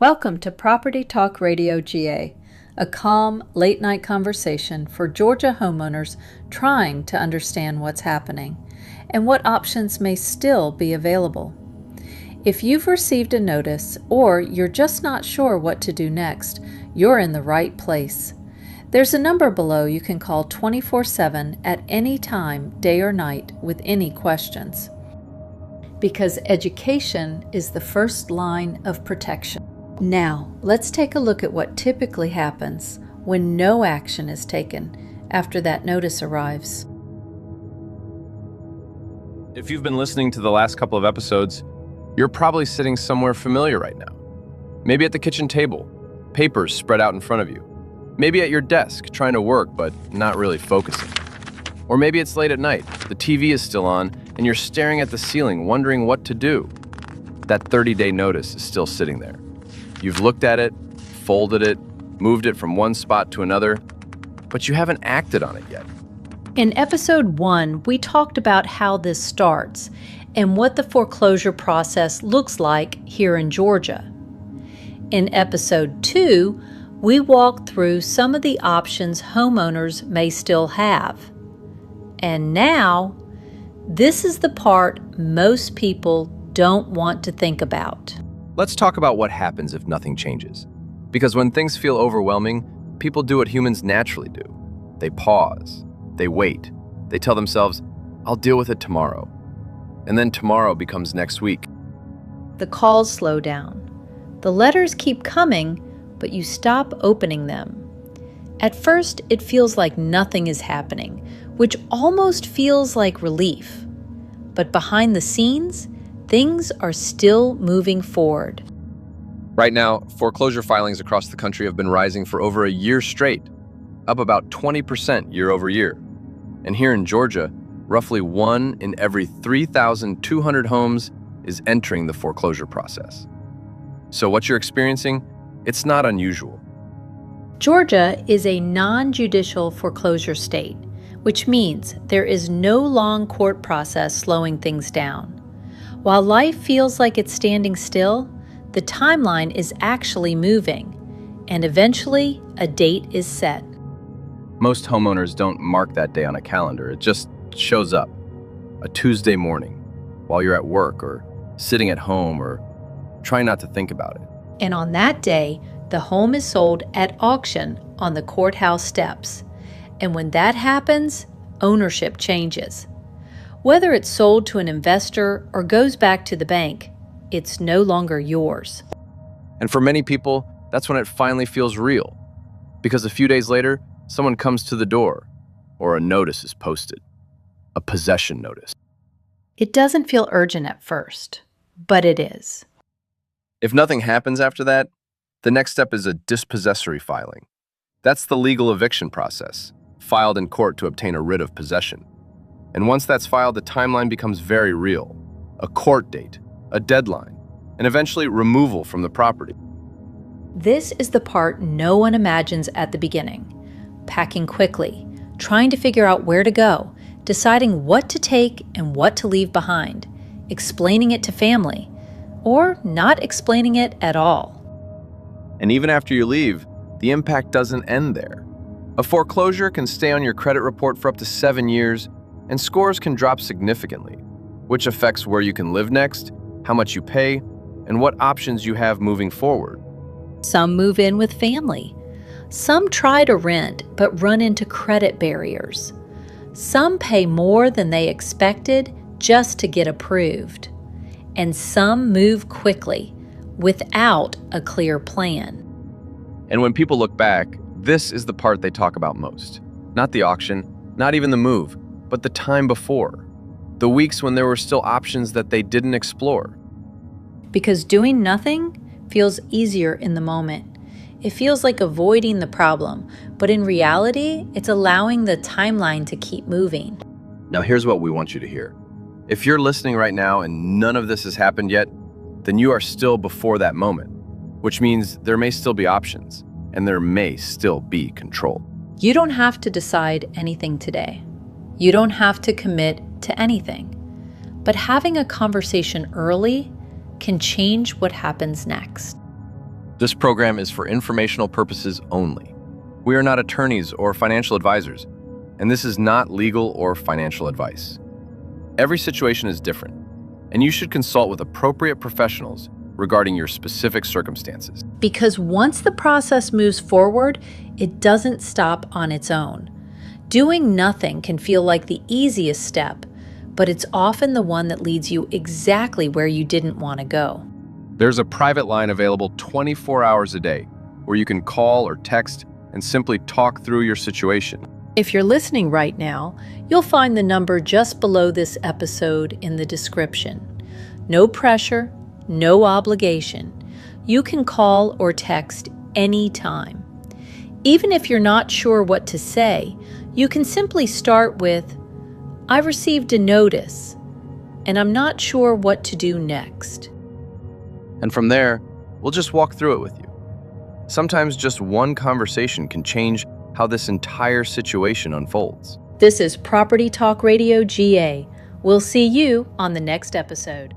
Welcome to Property Talk Radio GA, a calm, late-night conversation for Georgia homeowners trying to understand what's happening and what options may still be available. If you've received a notice or you're just not sure what to do next, you're in the right place. There's a number below you can call 24/7 at any time, day or night, with any questions. Because education is the first line of protection. Now, let's take a look at what typically happens when no action is taken after that notice arrives. If you've been listening to the last couple of episodes, you're probably sitting somewhere familiar right now. Maybe at the kitchen table, papers spread out in front of you. Maybe at your desk, trying to work but not really focusing. Or maybe it's late at night, the TV is still on, and you're staring at the ceiling wondering what to do. That 30-day notice is still sitting there. You've looked at it, folded it, moved it from one spot to another, but you haven't acted on it yet. In episode 1, we talked about how this starts and what the foreclosure process looks like here in Georgia. In episode 2, we walked through some of the options homeowners may still have. And now, this is the part most people don't want to think about. Let's talk about what happens if nothing changes. Because when things feel overwhelming, people do what humans naturally do. They pause. They wait. They tell themselves, I'll deal with it tomorrow. And then tomorrow becomes next week. The calls slow down. The letters keep coming, but you stop opening them. At first, it feels like nothing is happening, which almost feels like relief. But behind the scenes, things are still moving forward. Right now, foreclosure filings across the country have been rising for over a year straight, up about 20% year over year. And here in Georgia, roughly 1 in every 3,200 homes is entering the foreclosure process. So what you're experiencing, it's not unusual. Georgia is a non-judicial foreclosure state, which means there is no long court process slowing things down. While life feels like it's standing still, the timeline is actually moving, and eventually a date is set. Most homeowners don't mark that day on a calendar. It just shows up. A Tuesday morning, while you're at work or sitting at home or trying not to think about it. And on that day, the home is sold at auction on the courthouse steps. And when that happens, ownership changes. Whether it's sold to an investor or goes back to the bank, it's no longer yours. And for many people, that's when it finally feels real. Because a few days later, someone comes to the door, or a notice is posted. A possession notice. It doesn't feel urgent at first, but it is. If nothing happens after that, the next step is a dispossessory filing. That's the legal eviction process, filed in court to obtain a writ of possession. And once that's filed, the timeline becomes very real. A court date, a deadline, and eventually removal from the property. This is the part no one imagines at the beginning. Packing quickly, trying to figure out where to go, deciding what to take and what to leave behind, explaining it to family, or not explaining it at all. And even after you leave, the impact doesn't end there. A foreclosure can stay on your credit report for up to 7 years, and scores can drop significantly, which affects where you can live next, how much you pay, and what options you have moving forward. Some move in with family. Some try to rent but run into credit barriers. Some pay more than they expected just to get approved. And some move quickly without a clear plan. And when people look back, this is the part they talk about most. Not the auction, not even the move, but the time before. The weeks when there were still options that they didn't explore. Because doing nothing feels easier in the moment. It feels like avoiding the problem, but in reality, it's allowing the timeline to keep moving. Now here's what we want you to hear. If you're listening right now and none of this has happened yet, then you are still before that moment, which means there may still be options and there may still be control. You don't have to decide anything today. You don't have to commit to anything. But having a conversation early can change what happens next. This program is for informational purposes only. We are not attorneys or financial advisors, and this is not legal or financial advice. Every situation is different, and you should consult with appropriate professionals regarding your specific circumstances. Because once the process moves forward, it doesn't stop on its own. Doing nothing can feel like the easiest step, but it's often the one that leads you exactly where you didn't want to go. There's a private line available 24 hours a day where you can call or text and simply talk through your situation. If you're listening right now, you'll find the number just below this episode in the description. No pressure, no obligation. You can call or text anytime. Even if you're not sure what to say, you can simply start with, "I received a notice, and I'm not sure what to do next." And from there, we'll just walk through it with you. Sometimes just one conversation can change how this entire situation unfolds. This is Property Talk Radio GA. We'll see you on the next episode.